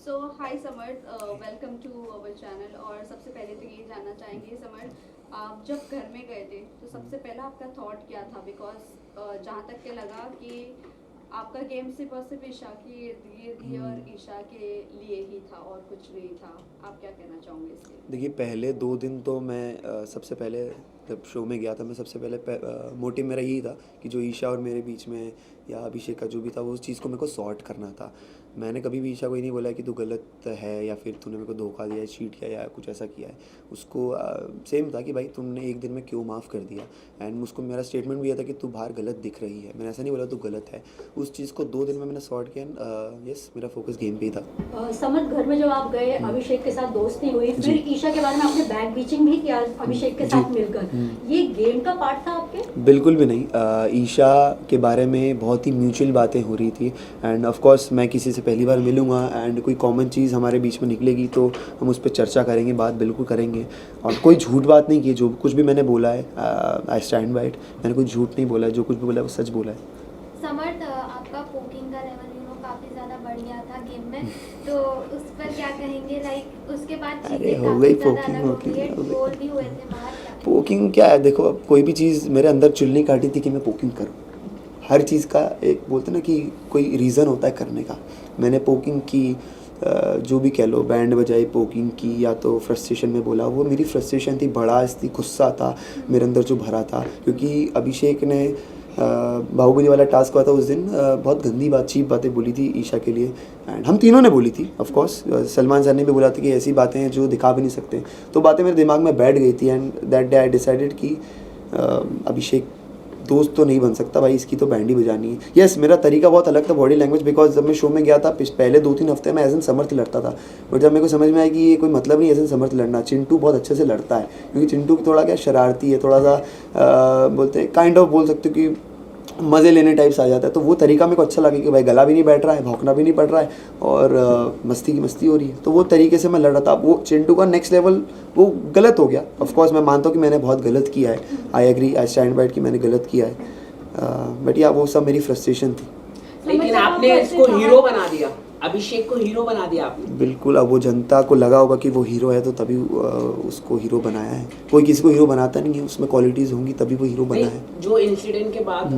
So hi Samar, welcome to our channel. और सबसे पहले तो ये जानना चाहेंगे समर, आप जब घर में गए थे तो सबसे पहला आपका थॉट क्या था? बिकॉज जहाँ तक के लगा कि आपका गेम सिर्फ और सिर्फ ईशा के इर्द गिर्द ही और ईशा के लिए ही था और कुछ नहीं था। आप क्या कहना चाहोगे इसके लिए? देखिए, पहले 2 दिन तो मैं सबसे पहले जब शो में गया था, मैं सबसे पहले मोटिव मेरा यही था कि जो ईशा और मेरे बीच में या अभिषेक का जो भी था, वो उस चीज़ को मेरे को सॉर्ट करना था। मैंने कभी भी ईशा को ये नहीं बोला कि तू गलत है या फिर तूने मेरे को धोखा दिया है, चीट किया या कुछ ऐसा किया है। उसको सेम था कि भाई तुमने एक दिन में क्यों माफ़ कर दिया। एंड उसको मेरा स्टेटमेंट भी ये था कि तू बाहर गलत दिख रही है। मैंने ऐसा नहीं बोला तू गलत है। उस चीज़ को 2 दिन में मैंने सॉर्ट किया एंड यस, मेरा फोकस गेम पे ही था। समझ घर में जब आप गए, अभिषेक के साथ दोस्ती हुई, जी। फिर ईशा के बारे में आपने बैक बीचिंग भी किया अभिषेक के जी। साथ मिलकर। ये गेम का पार्ट था आपके? बिल्कुल भी नहीं। ईशा के बारे में बहुत ही म्यूचुअल बातें हो रही थी एंड ऑफ कोर्स मैं किसी से पहली बार मिलूँगा एंड कोई कॉमन चीज़ हमारे बीच में निकलेगी तो हम उस पर चर्चा करेंगे, बात बिल्कुल करेंगे। और कोई झूठ बात नहीं की, जो कुछ भी मैंने बोला है आई स्टैंड बाय इट। मैंने कोई झूठ नहीं बोला है, जो कुछ भी बोला है वो सच बोला है। समर्थ, आपका पोकिंग का लेवल काफ़ी ज़्यादा बढ़ गया था गेम में, तो उस पर क्या कहेंगे? लाइक उसके बाद अरे चीज़ें हो गई काफ़ी ज़्यादा पोकिंग, अलग हो वोकिंग गई, हो गई। गोल भी हुए थे बाहर। क्या पोकिंग क्या है? देखो, अब कोई भी चीज़ मेरे अंदर चुल्ली काटी थी कि मैं पोकिंग करूँ। हर चीज़ का एक बोलते ना कि कोई रीज़न होता है करने का। मैंने पोकिंग की, जो भी कह लो, बैंड बजाई, पोकिंग की, या तो फ्रस्ट्रेशन में बोला, वो मेरी फ्रस्ट्रेशन थी, भड़ास थी, गुस्सा था मेरे अंदर जो भरा था। क्योंकि अभिषेक ने बाहुबली वाला टास्क हुआ था उस दिन, बहुत गंदी बात, चीप बातें बोली थी ईशा के लिए एंड हम तीनों ने बोली थी। ऑफ कोर्स सलमान सर ने भी बोला था कि ऐसी बातें हैं जो दिखा भी नहीं सकते। तो बातें मेरे दिमाग में बैठ गई थी and that day I decided कि अभिषेक दोस्त तो नहीं बन सकता भाई, इसकी तो बैंड ही बजानी है। यस, मेरा तरीका बहुत अलग था, बॉडी लैंग्वेज, बिकॉज जब मैं शो में गया था पहले 2-3 हफ्ते में एज एन समर्थ लड़ता था। बट जब मेरे को समझ में आया कि ये कोई मतलब नहीं एज एन समर्थ लड़ना, चिंटू बहुत अच्छे से लड़ता है। क्योंकि चिंटू थोड़ा क्या शरारती है, थोड़ा सा बोलते हैं काइंड ऑफ, बोल सकते हो कि मज़े लेने टाइप्स आ जाता है। तो वो तरीका मेरे को अच्छा लगे कि भाई गला भी नहीं बैठ रहा है, भौंकना भी नहीं पड़ रहा है और मस्ती की मस्ती हो रही है। तो वो तरीके से मैं लड़ रहा था। वो चिंटू का नेक्स्ट लेवल वो गलत हो गया। ऑफ कोर्स मैं मानता हूँ कि मैंने बहुत गलत किया है, I agree, I stand by it कि मैंने गलत किया है। बट या वो सब मेरी फ्रस्ट्रेशन थी। लेकिन आपने इसको हीरो बना दिया, अभिषेक को हीरो बना दिया आपने। बिल्कुल, अब वो जनता को लगा होगा कि वो हीरो है तो तभी उसको हीरो बनाया है। कोई किसी को हीरो बनाता नहीं है, उसमें क्वालिटीज़ होंगी तभी वो हीरो बना है। जो इंसिडेंट के बाद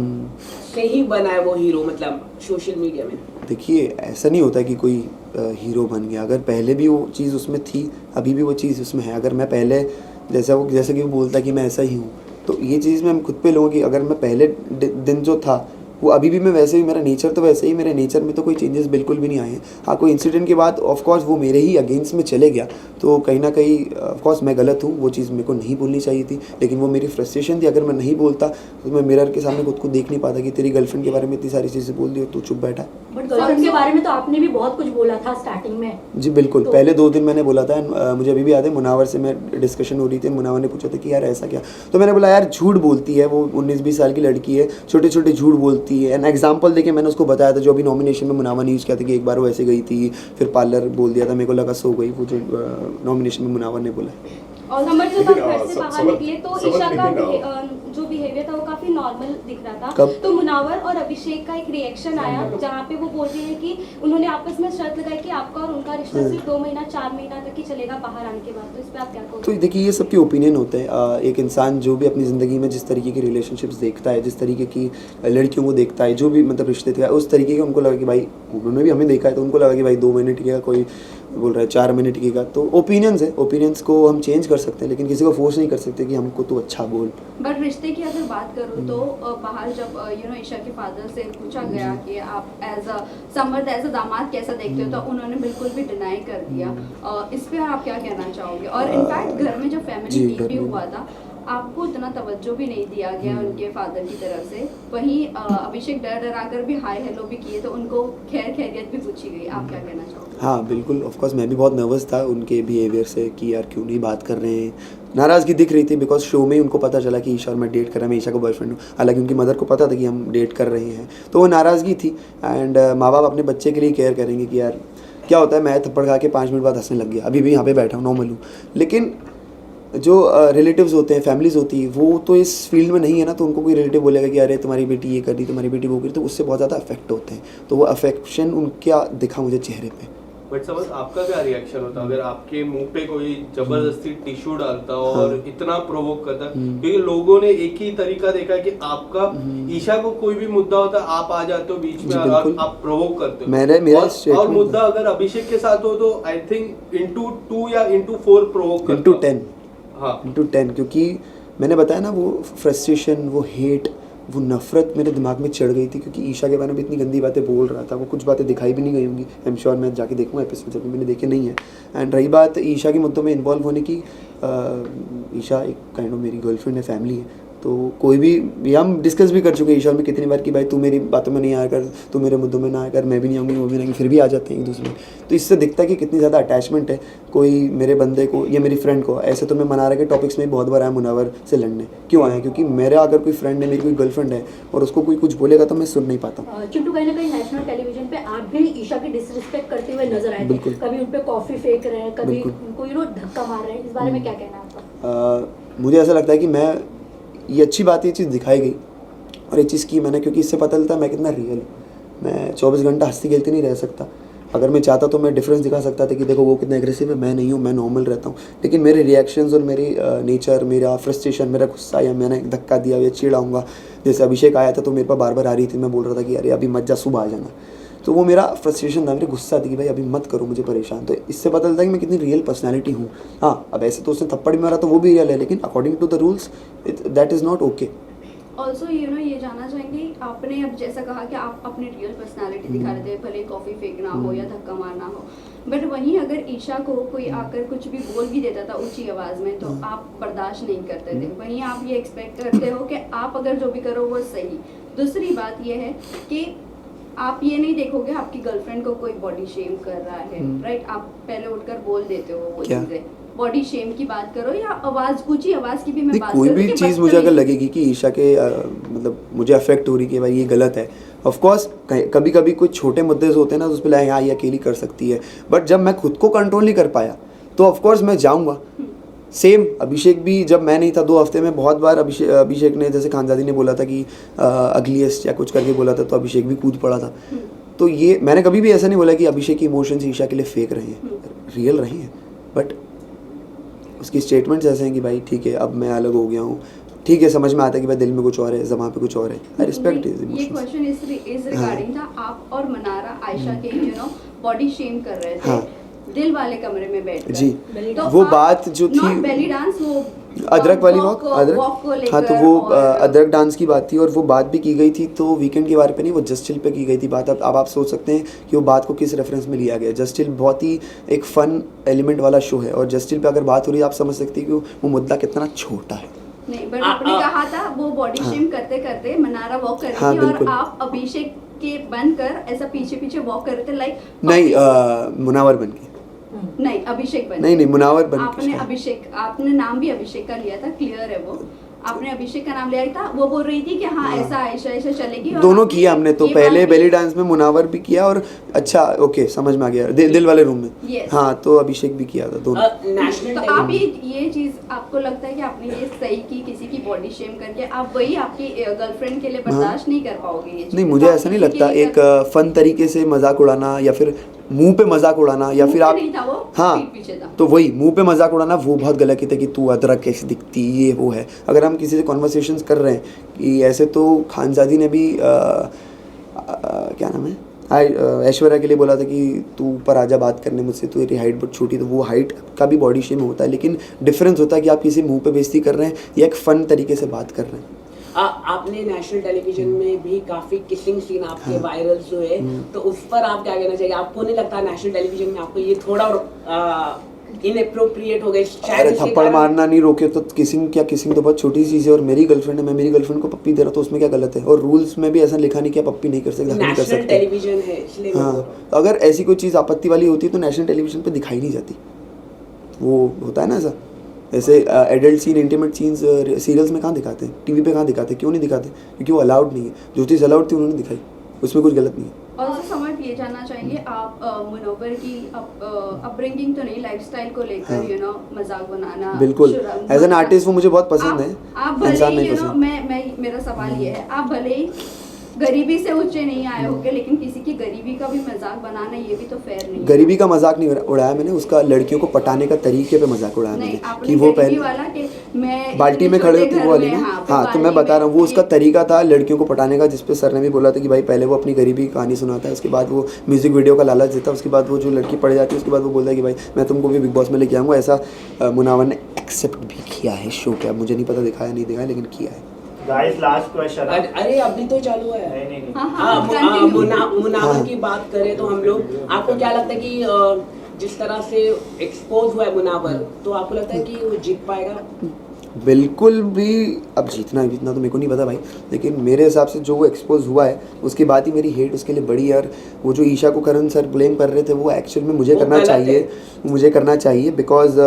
से ही बना है वो हीरो, मतलब सोशल मीडिया में। देखिए, ऐसा नहीं होता कि कोई हीरो बन गया। अगर पहले भी वो चीज़ उसमें थी, अभी भी वो चीज़ उसमें है। अगर मैं पहले जैसे कि वो बोलता कि मैं ऐसा ही हूँ, तो ये चीज़ मैं खुद पे लूँगा कि अगर मैं पहले दिन जो था वो अभी भी मैं वैसे ही, मेरा नेचर तो वैसे ही, मेरे नेचर में तो कोई चेंजेस बिल्कुल भी नहीं आए हैं। हाँ, कोई इंसिडेंट के बाद ऑफ कोर्स वो मेरे ही अगेंस्ट में चले गया, तो कहीं ना कहीं ऑफ कोर्स मैं गलत हूँ, वो चीज़ मेरे को नहीं बोलनी चाहिए थी। लेकिन वो मेरी फ्रस्ट्रेशन थी। अगर मैं नहीं बोलता तो मैं मिरर के सामने खुद को देख नहीं पाता कि तेरी गर्लफ्रेंड के बारे में इतनी सारी चीज़ें बोल दी और तू चुप बैठा है। बट गर्लफ्रेंड के बारे में तो आपने भी बहुत कुछ बोला था स्टार्टिंग में। जी बिल्कुल, तो पहले 2 दिन मैंने बोला था एंड मुझे अभी भी याद है, मुनावर से मैं डिस्कशन हो रही थी। मुनावर ने पूछा था कि यार ऐसा क्या, तो मैंने बोला यार झूठ बोलती है वो, 19-20 साल की लड़की है, छोटे छोटे झूठ बोलती है। एंड एग्जाम्पल देके मैंने उसको बताया था, जो अभी नॉमिनेशन में मुनावर ने यूज़ किया था कि एक बार वो ऐसे गई थी, फिर पार्लर बोल दिया था, मेरे को लगा सो गई, वो जो नॉमिनेशन में मुनावर ने बोला। और समर जब आप घर से बाहर समर- निकले तो समर ईशा का लेकिन, जो बिहेवियर था वो काफी नॉर्मल दिख रहा था। कब? तो मुनावर और अभिषेक का एक रिएक्शन आया जहाँ पे वो बोल रहे हैं कि उन्होंने आपस में शर्त लगाई कि आपका और उनका रिश्ता सिर्फ 2 महीना 4 महीना तक ही चलेगा बाहर आने के बाद। तो इस पे आप क्या तो कहोगे? देखिए, ये सबके ओपिनियन होते हैं। एक इंसान जो भी अपनी ज़िंदगी में जिस तरीके की रिलेशनशिप्स देखता है, जिस तरीके की लड़कियों को देखता है, जो भी मतलब रिश्ते थे, उस तरीके के उनको लगा कि भाई, उन्होंने भी हमें देखा है तो उनको लगा कि भाई 2 महीने टिकेगा, कोई बोल रहा है 4 महीने टिकेगा। तो ओपिनियंस है, ओपिनियंस को हम चेंज कर सकते हैं लेकिन किसी को फोर्स नहीं कर सकते कि हमको तो अच्छा बोल। बट रिश्ते की अगर बात करूँ तो बाहर जब ईशा के फादर से पूछा गया कि आप as a Samarth, as a दामाद कैसा देखते हो, तो उन्होंने बिल्कुल भी डिनाई कर दिया। इस पे आप क्या कहना चाहोगे? और इनफैक्ट घर में जो फैमिली जी, घर वीडियो में। हुआ था, आपको इतना तवज्जो भी नहीं दिया गया उनके फादर की तरफ से। वहीं अभिषेक डर डरा कर भी हाय हेलो भी किए, तो उनको खैर खैरियत भी पूछी गई। आप क्या कहना चाहोगे? हाँ बिल्कुल, ऑफ कोर्स मैं भी बहुत नर्वस था उनके बिहेवियर से कि यार क्यों नहीं बात कर रहे हैं। नाराज़गी दिख रही थी बिकॉज शो में ही उनको पता चला कि ईशा और मैं डेट कर रहा हूँ, मैं ईशा का बॉयफ्रेंड हूँ। हालांकि उनकी मदर को पता था कि हम डेट कर रहे हैं, तो वो नाराज़गी थी। एंड माँ बाप अपने बच्चे के लिए केयर करेंगे कि यार क्या होता है, मैं थप्पड़ खा के 5 मिनट बाद हंसने लग गया, अभी भी यहाँ पे बैठा हूँ, नॉर्मल हूँ। लेकिन जो रिलेटिव्स होते हैं, फैमिलीज़ होती है, वो तो इस फील्ड में नहीं है ना, तो उनको कोई रिलेटिव बोलेगा कि अरे तुम्हारी बेटी ये कर रही, तुम्हारी बेटी वो कर रही, तो उससे बहुत ज़्यादा अफेक्ट होते हैं। तो वो अफेक्शन उनका दिखा मुझे चेहरे पे। बट समझ आपका क्या रिएक्शन होता अगर आपके मुंह पे कोई जबरदस्ती टिश्यू डालता और इतना प्रोवोक करता, क्योंकि लोगों ने एक ही तरीका देखा है कि आपका ईशा को कोई भी मुद्दा होता है आप आ जाते हो बीच में और आप प्रोवोक करते हो, और मुद्दा अगर अभिषेक के साथ हो तो आई थिंक into 2 या into 4 प्रोवोक करता into 10 हाँ into 10, क्योंकि मैंने बताया ना वो फ्रस्ट्रेशन, वो हेट, वो नफरत मेरे दिमाग में चढ़ गई थी, क्योंकि ईशा के बारे में इतनी गंदी बातें बोल रहा था। वो कुछ बातें दिखाई भी नहीं गई होंगी, आई एम श्योर, मैं जाके देखूंगा एपिसोड, जब मैंने देखे नहीं है। एंड रही बात ईशा के मुद्दों में इन्वॉल्व होने की, ईशा एक काइंड ऑफ मेरी गर्लफ्रेंड है, फैमिली है, तो कोई भी, ये हम डिस्कस भी कर चुके हैं ईशा में कितनी बार कि भाई तू मेरी बातों में नहीं आया कर, तू मेरे मुद्दों में ना आया कर, मैं भी नहीं आऊँगी, वो भी नहीं, फिर भी आ जाते हैं एक दूसरे में। तो इससे दिखता है कि कितनी ज़्यादा अटैचमेंट है कोई मेरे बंदे को या मेरी फ्रेंड को। ऐसे तो मैं मनारा के टॉपिक्स में बहुत बार आया मुनावर से लड़ने, क्यों आया, क्योंकि मेरा अगर कोई फ्रेंड है, मेरी कोई गर्लफ्रेंड है और उसको कोई कुछ बोलेगा तो मैं सुन नहीं पाता। चिंटू, कहीं ना कहीं नेशनल टेलीविजन पे आप भी ईशा की डिसरिस्पेक्ट करते हुए नजर आए थे, कभी उन पे कॉफी फेंक रहे हैं, कभी उनको धक्का मार रहे हैं, इस बारे में क्या कहना है आपका? मुझे ऐसा लगता है कि मैं, ये अच्छी बात है, ये चीज़ दिखाई गई और ये चीज़ की मैंने, क्योंकि इससे पता चलता है मैं कितना रियल हूँ। मैं 24 घंटा हंसती खेलती नहीं रह सकता। अगर मैं चाहता तो मैं डिफरेंस दिखा सकता था कि देखो वो कितना एग्रेसिव है, मैं नहीं हूँ, मैं नॉर्मल रहता हूँ। लेकिन मेरे रिएक्शंस और मेरी नेचर, मेरा फ्रस्ट्रेशन, मेरा गुस्सा, या मैंने धक्का दिया या चिढ़ाऊँगा, जैसे अभिषेक आया था तो मेरे पास बार बार आ रही थी, मैं बोल रहा था कि अरे अभी मत जा, सुबह आ जाना, तो वो मेरा फ्रस्ट्रेशन था, मेरी गुस्सा थी कि भाई अभी मत करो मुझे परेशान। तो इससे पता चलता है कि मैं कितनी रियल पर्सनैलिटी हूँ। हाँ, अब ऐसे तो उसने थप्पड़ भी मारा तो वो भी रियल है, लेकिन according to the rules that is not okay. Also ये जानना चाहेंगे, आपने अब जैसा कहा कि आप अपनी रियल पर्सनालिटी दिखा रहे थे, भले कॉफ़ी फेंकना हो या धक्का मारना हो, बट वहीं अगर ईशा को कोई आकर कुछ भी बोल भी देता था ऊंची आवाज़ में तो आप बर्दाश्त नहीं करते थे। वहीं आप ये एक्सपेक्ट करते हो कि आप अगर जो भी करो वो सही। दूसरी बात ये है कि आप ये नहीं देखोगे आपकी गर्लफ्रेंड को कोई बॉडी शेम कर रहा है, राइट? आप पहले उठकर बोल देते हो वो चीज़ें। बॉडी शेम की बात करो या आवाज़, ऊंची आवाज़ की भी मैं बात कोई करूँ, भी चीज़ मुझे अगर लगेगी कि ईशा के मतलब मुझे अफेक्ट हो रही कि भाई ये गलत है, ऑफ कोर्स कभी कभी कुछ छोटे मुद्दे होते हैं ना, तो उस पर हाँ ये अकेली कर सकती है, बट जब मैं खुद को कंट्रोल नहीं कर पाया तो ऑफ कोर्स मैं जाऊँगा। सेम अभिषेक भी, जब मैं नहीं था 2 हफ्ते में बहुत बार अभिषेक ने, जैसे खानजादी ने बोला था कि अगलीस्ट या कुछ करके बोला था, तो अभिषेक भी कूद पड़ा था। तो ये मैंने कभी भी ऐसा नहीं बोला कि अभिषेक की इमोशंस ईशा के लिए फेक रहे हैं, रियल रहे हैं, बट उसकी स्टेटमेंट्स ऐसे हैं कि भाई ठीक है अब मैं अलग हो गया हूँ, ठीक है, समझ में आता है कि भाई दिल में कुछ और है, ज़बान पे कुछ और है। I respect his emotions. ये क्वेश्चन इस रिगार्डिंग था, आप और मनारा आयशा के बॉडी शेम कर रहे थे, दिल वाले कमरे में बैठ जी, तो वो बात जो थी बेली डांस, वो अदरक वाली वॉक, अदरक, हाँ, तो वो अदरक डांस की बात थी और वो बात भी की गई थी, तो वीकेंड के बारे पे नहीं, वो जस्ट चिल पे की गई थी बात। अब आप सोच सकते हैं कि वो बात को किस रेफरेंस में लिया गया। जस्ट चिल बहुत ही एक फन एलिमेंट वाला शो है, और जस्ट चिल पे अगर बात हो रही है, आप समझ सकते हैं कि वो मुद्दा कितना छोटा है। नहीं, बट आपने कहा था वो बॉडी शेम करते करते मनारा वॉक कर रही थी और आप अभिषेक के बनकर ऐसा पीछे पीछे वॉक कर रहे थे, लाइक नहीं, मुनावर बन के नहीं, अभिषेक बन, नहीं मुनावर बन, आपने अभिषेक, आपने नाम भी अभिषेक का लिया था, क्लियर है वो, आपने अभिषेक का नाम लिया था। वो बोल रही थी कि हाँ ऐसा ऐसा चलेगी, दोनों किया हमने तो, पहले बेली डांस में मुनावर भी किया और अच्छा ओके समझ में आ गया, दिल वाले रूम में, हाँ, तो अभिषेक भी किया था, दोनों। तो आप ये चीज आपको लगता है कि आपने ये सही की, किसी की बॉडी शेम करके, आप वही आपकी गर्लफ्रेंड के लिए बर्दाश्त नहीं कर पाओगे ये चीज़? नहीं, मुझे ऐसा नहीं लगता। एक फन तरीके से मजाक उड़ाना या फिर मुंह पे मजाक उड़ाना या फिर आप, हाँ, तो वही मुंह पे मजाक उड़ाना वो बहुत गलत है कि तू अदरक कैसी दिखती, ये वो है। अगर हम किसी से कॉन्वर्सेशंस कर रहे हैं कि ऐसे, तो खानजादी ने भी क्या नाम है, ऐश्वर्या के लिए बोला था कि तू ऊपर आजा बात करने मुझसे, तू तेरी हाइट बहुत छोटी, तो वो हाइट का भी बॉडी शेम होता है, लेकिन डिफरेंस होता है कि आप किसी मुंह पे बेइज्जती कर रहे हैं या एक फ़न तरीके से बात कर रहे हैं। आपने नेशनल टेलीविजन में भी काफी किसिंग सीन आपके वायरल हुए, तो उस पर आप क्या कहना चाहिए? आपको नहीं लगता नेशनल टेलीविजन में आपको ये थोड़ा इनएप्रोप्रिएट हो गए? अरे थप्पड़ मारना नहीं रोके तो किसिंग क्या, किसिंग तो बहुत छोटी चीज़ है, और मेरी गर्लफ्रेंड है, मैं मेरी गर्लफ्रेंड को पप्पी दे रहा, तो उसमें क्या गलत है? और रूल्स में भी ऐसा लिखा नहीं कि आप पप्पी नहीं कर सकते, नहीं कर सकते, टेलीविजन है इसलिए। हाँ, अगर ऐसी कोई चीज़ आपत्ति वाली होती है तो नेशनल टेलीविजन पे दिखाई नहीं जाती। वो होता है ना ऐसा, ऐसे adult scene, intimate scenes serials में कहाँ दिखाते हैं, टीवी पे कहाँ दिखाते हैं, क्यों नहीं दिखाते? क्योंकि वो अलाउड नहीं है। जो चीज़ अलाउड थी उन्होंने दिखाई, उसमें कुछ गलत नहीं है। और समझ ये जानना चाहेंगे आप मुनव्वर की अपब्रिंगिंग तो नहीं, लाइफस्टाइल को लेकर मजाक बनाना, बिल्कुल एज एन आर्टिस्ट वो मुझे बहुत पसंद है, आप भले ही मेरा सवाल ये है, आप भले ही गरीबी से ऊंचे नहीं आए होगे, लेकिन किसी की गरीबी का भी मजाक बनाना ये भी तो फेयर नहीं है। गरीबी का मजाक नहीं उड़ाया मैंने, उसका लड़कियों को पटाने का तरीके पे मजाक उड़ाया नहीं, मैंने आपने कि वो गरीबी पहले वाला कि मैं बाल्टी में इतने खड़े छोटे होते घर वो वाली में, ना। हाँ, फिर हाँ तो मैं बाल्टी बता रहा हूँ वो में उसका तरीका था लड़कियों को पटाने का, जिसपे सर ने भी बोला था कि भाई पहले वो अपनी गरीबी की कहानी सुनाता है, उसके बाद वो म्यूजिक वीडियो का लालच देता है, उसके बाद वो जो लड़की पड़ जाती है उसके बाद वो बोलता है कि भाई मैं तुमको भी बिग बॉस में लेके आऊँगा। ऐसा मुनावर ने एक्सेप्ट भी किया है शो के, अब मुझे नहीं पता दिखाया नहीं दिखाया लेकिन किया है। Guys last question. अरे अभी तो चालू है। नहीं हाँ, मुनावर की बात करें तो हम लोग, आपको क्या लगता है कि जिस तरह से एक्सपोज हुआ है मुनावर, तो आपको लगता है कि वो जीत पाएगा? बिल्कुल भी, अब जीतना तो मेरे को नहीं पता भाई, लेकिन मेरे हिसाब से जो वो एक्सपोज हुआ है उसके बाद ही मेरी हेट उसके लिए बड़ी है। और वो जो ईशा को करण सर ब्लेम कर रहे थे वो एक्चुअल में मुझे करना चाहिए बिकॉज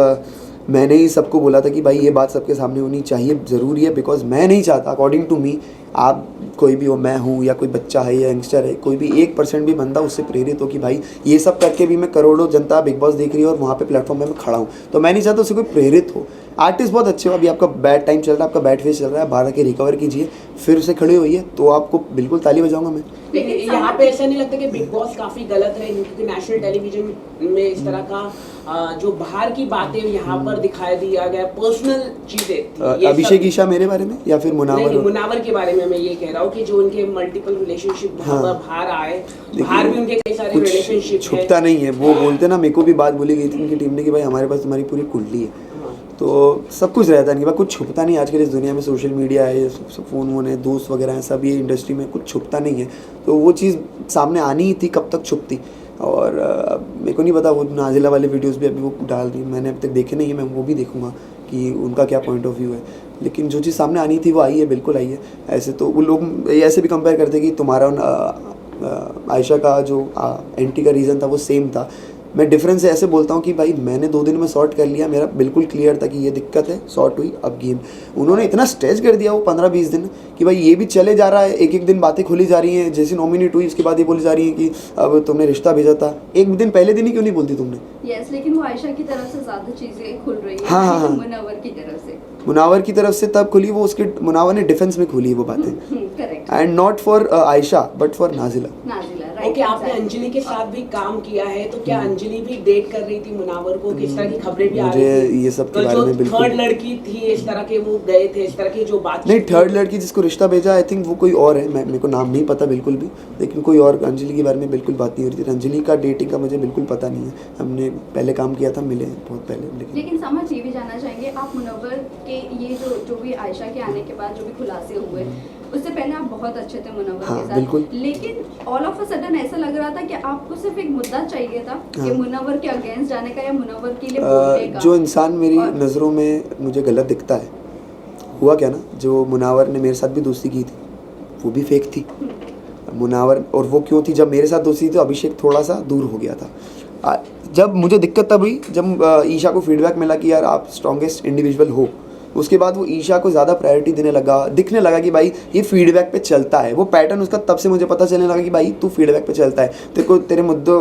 मैंने ही सबको बोला था कि भाई ये बात सबके सामने होनी चाहिए, ज़रूरी है, बिकॉज मैं नहीं चाहता अकॉर्डिंग टू मी, आप कोई भी हो, मैं हूँ या कोई बच्चा है या यंगस्टर है, कोई भी 1% भी बंदा उससे प्रेरित हो कि भाई ये सब करके भी मैं करोड़ों जनता बिग बॉस देख रही है और वहाँ पे प्लेटफॉर्म में मैं खड़ा हूँ, तो मैं नहीं चाहता उससे कोई प्रेरित हो। आर्टिस्ट बहुत अच्छे हो, अभी आपका बैड टाइम चल रहा है, आपका बैड फेस चल रहा है, बाहर आके रिकवर कीजिए, फिर से खड़े होइए, तो आपको बिल्कुल ताली बजाऊंगा मैं। लेकिन यहाँ पे ऐसा नहीं लगता कि बिग बॉस काफी गलत है, क्योंकि नेशनल टेलीविजन में इस तरह का जो बाहर की बातें यहाँ पर दिखाई दिया गया, पर्सनल चीजें, अभिषेक ईशा मेरे बारे में या फिर मुनावर के बारे में मैं ये कह रहा हूँ कि जो उनके मल्टीपल रिलेशनशिप बाहर आए, बाहर भी उनके कई सारे रिलेशनशिप छुपता नहीं है, वो बोलते ना, मेरे को भी बात बोली गई थी उनकी टीम ने कि भाई हमारे पास तुम्हारी पूरी कुंडली है, तो सब कुछ रहता नहीं, कुछ छुपता नहीं। आजकल इस दुनिया में सोशल मीडिया है, फ़ोन वोन है, दोस्त वगैरह हैं, सब ये इंडस्ट्री में कुछ छुपता नहीं है, तो वो चीज़ सामने आनी ही थी, कब तक छुपती। और मेरे को नहीं पता, वो नाजिला वाले वीडियोस भी अभी वो डाल रही, मैंने अभी तक देखे नहीं है, मैं वो भी देखूंगा कि उनका क्या पॉइंट ऑफ व्यू है, लेकिन जो चीज़ सामने आनी थी वो आई है, बिल्कुल आई है। ऐसे तो वो लोग ऐसे भी कंपेयर करते कि तुम्हारा आयशा का जो एंटी का रीज़न था वो सेम था। मैं डिफरेंस ऐसे बोलता हूँ कि भाई मैंने 2 दिन में सॉर्ट कर लिया, मेरा बिल्कुल क्लियर था कि ये दिक्कत है, सॉर्ट हुई, अब गेम। उन्होंने इतना स्ट्रेच कर दिया वो 15-20 दिन कि भाई ये भी चले जा रहा है, एक दिन बातें खुली जा रही हैं, जैसे नॉमिनेट हुई उसके बाद ये बोली जा रही है कि अब तुमने रिश्ता भेजा था, एक दिन पहले दिन ही क्यों नहीं बोलती तुमने? यस, लेकिन वो आयशा की तरफ से ज़्यादा चीज़ें खुल रही है। हाँ। मुनावर की तरफ से तब खुली, वो उसके मुनावर ने डिफेंस में खुली वो बातें, correct, and not for Ayesha but for Nazila. Okay, आपने अंजलि के साथ भी काम किया है, तो क्या अंजलि भी डेट कर रही थी मुनावर को? किस तरह की खबरें भी आ रही थी? मुझे ये सब के बारे में बिल्कुल, थर्ड लड़की थी इस तरह के, वो गए थे इस तरह की जो बात नहीं, थर्ड लड़की जिसको रिश्ता भेजा आई थिंक वो कोई और है, मेरे को नाम नहीं पता बिल्कुल भी, लेकिन कोई और, अंजलि के बारे में बिल्कुल बात नहीं हो रही थी। अंजलि का डेटिंग का मुझे बिल्कुल पता नहीं है, हमने पहले काम किया था, मिले बहुत पहले। लेकिन समझ ये भी जानना चाहेंगे आप, मुनव्वर के ये जो भी आयशा के आने के बाद जो भी खुलासे हुए, उससे पहले आप बहुत अच्छे थे मुनव्वर के साथ, बिल्कुल। लेकिन ऑल ऑफ अ सडन ऐसा लग रहा था कि आपको सिर्फ एक मुद्दा चाहिए था कि मुनव्वर के अगेंस्ट जाने का या मुनव्वर के लिए बोलने का। जो इंसान मेरी नज़रों में मुझे गलत दिखता है, हुआ क्या ना, जो मुनावर ने मेरे साथ भी दोस्ती की थी वो भी फेक थी मुनावर, और वो क्यों थी, जब मेरे साथ दोस्ती थी तो अभिषेक थोड़ा सा दूर हो गया था। जब मुझे दिक्कत तब हुई जब ईशा को फीडबैक मिला कि यार आप स्ट्रॉन्गेस्ट इंडिविजुअल हो, उसके बाद वो ईशा को ज़्यादा प्रायोरिटी देने लगा, दिखने लगा कि भाई ये फीडबैक पे चलता है, वो पैटर्न उसका तब से मुझे पता चलने लगा कि भाई तू फीडबैक पे चलता है, तेरे को तेरे मुद्दों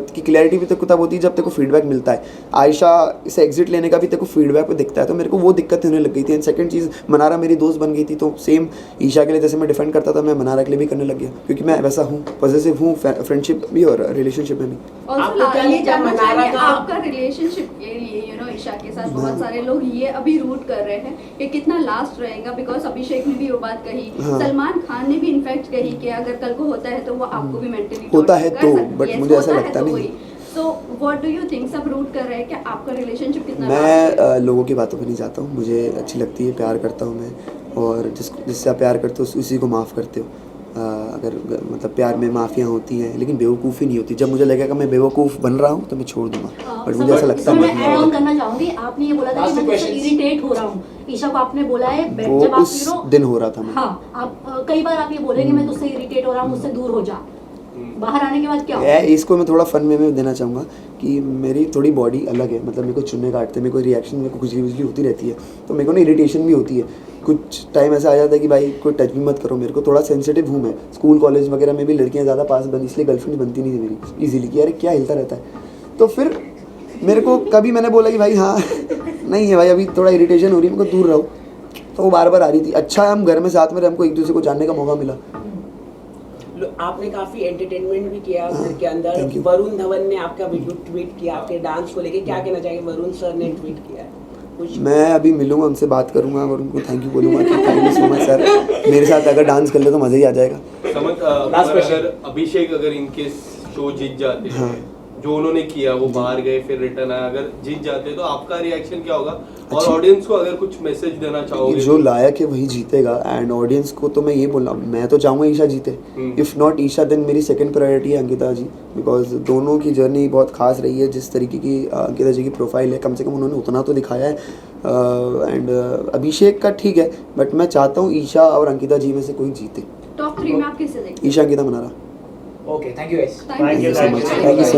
की क्लैरिटी भी तेरे को तब होती है जब तेरे को फीडबैक मिलता है। आयशा से एग्जिट लेने का भी तेरे को फीडबैक पे दिखता है, तो मेरे को वो दिक्कत होने लग गई थी। एंड सेकंड चीज़, मनारा मेरी दोस्त बन गई थी, तो सेम ईशा के लिए जैसे मैं डिफेंड करता था, मैं मनारा के लिए भी करने लग गया, क्योंकि मैं वैसा हूँ, पॉजिटिव हूँ फ्रेंडशिप भी और रिलेशनशिप में भी। आपका रिलेशनशिप के लिए ईशा के साथ बहुत सारे लोग ये अभी रूट कर रहे हैं कि कितना लास्ट रहेगा, बिकॉज अभिषेक ने भी वो बात कही, सलमान खान ने भी इनफैक्ट कही कि अगर कल को होता है तो वो आपको भी मेंटली होता है तो, बट मुझे ऐसा लगता नहीं। So what do you think, सब रूट कर रहे हैं कि आपका रिलेशनशिप कितना? मैं लोगों की बातों पे नहीं जाता हूँ, मुझे अच्छी लगती है, प्यार करता हूँ मैं, और जिससे आप प्यार करते हो उसी को माफ़ करते हो। अगर मतलब प्यार में माफ़ियाँ होती हैं लेकिन बेवकूफ़ी नहीं होती। जब मुझे लगेगा मैं बेवकूफ़ बन रहा हूँ तो मैं छोड़ दूंगा, बट मुझे ऐसा लगता है। मैं ऐड ऑन करना चाहूँगी, आपने ये बोला था कि मैं इरिटेट हो रहा हूँ, ईशा को आपने बोला है जब आप उस दिन हो रहा था मैं। हाँ, आप कई बार आप ये बोले कि मैं तुझसे इरिटेट हो रहा हूँ, मुझसे दूर हो जा, बाहर आने के बाद क्या होगा? इसको मैं थोड़ा फन में देना चाहूँगा कि मेरी थोड़ी बॉडी अलग है, मतलब मेरे को चुनने काटते, मेरे को रिएक्शन, मेरे को खुजली वुजली होती रहती है, तो मेरे को ना इरिटेशन भी होती है। कुछ टाइम ऐसा आ जाता है कि भाई कोई टच भी मत करो, मेरे को थोड़ा सेंसिटिव हूँ मैं। स्कूल कॉलेज वगैरह में भी लड़कियाँ ज़्यादा पास बनी, इसलिए गर्लफ्रेंड बनती नहीं थी मेरी ईजिली, कि यार क्या हिलता रहता है। तो फिर मेरे को कभी मैंने बोला कि भाई हाँ नहीं है भाई, अभी थोड़ा इरिटेशन हो रही है, मेरे को दूर रहो, तो वो बार बार आ रही थी। अच्छा है हम घर में साथ में रहे, हमको एक दूसरे को जानने का मौका मिला, आपने काफी एंटरटेनमेंट भी किया घर के अंदर। Thank you. वरुण धवन ने आपका वीडियो ट्वीट किया आपके डांस को लेके, क्या कहना चाहिए? वरुण सर ने ट्वीट किया है कुछ? मैं अभी मिलूंगा उनसे, बात करूंगा और उनको थैंक यू बोलूंगा कि thank you so much sir, मेरे साथ अगर डांस कर ले तो मज़ा ही आ जाएगा। समझ Last question. अगर अभिषेक अगर इनके शो जीत जाते हैं, हाँ। जो उन्होंने किया वो बाहर गए फिर रिटर्न आया, अगर जीत जाते तो आपका रिएक्शन क्या होगा? और अच्छा। ऑडियंस को अगर कुछ मैसेज देना चाहोगे? जो लायक है वही जीतेगा, एंड ऑडियंस को तो मैं ये बोल रहा हूँ, मैं तो चाहूँगा ईशा जीते। इफ़ नॉट ईशा देन मेरी सेकंड प्रायोरिटी है अंकिता जी, बिकॉज दोनों की जर्नी बहुत खास रही है। जिस तरीके की अंकिता जी की प्रोफाइल है, कम से कम उन्होंने उतना तो दिखाया है। एंड अभिषेक का ठीक है, बट मैं चाहता हूँ ईशा और अंकिता जी में से कोई जीते। टॉप 3 में आप किसे देखते हैं? Isha Ankita Mannara. Okay, thank you guys. Thank you so much. Thank you so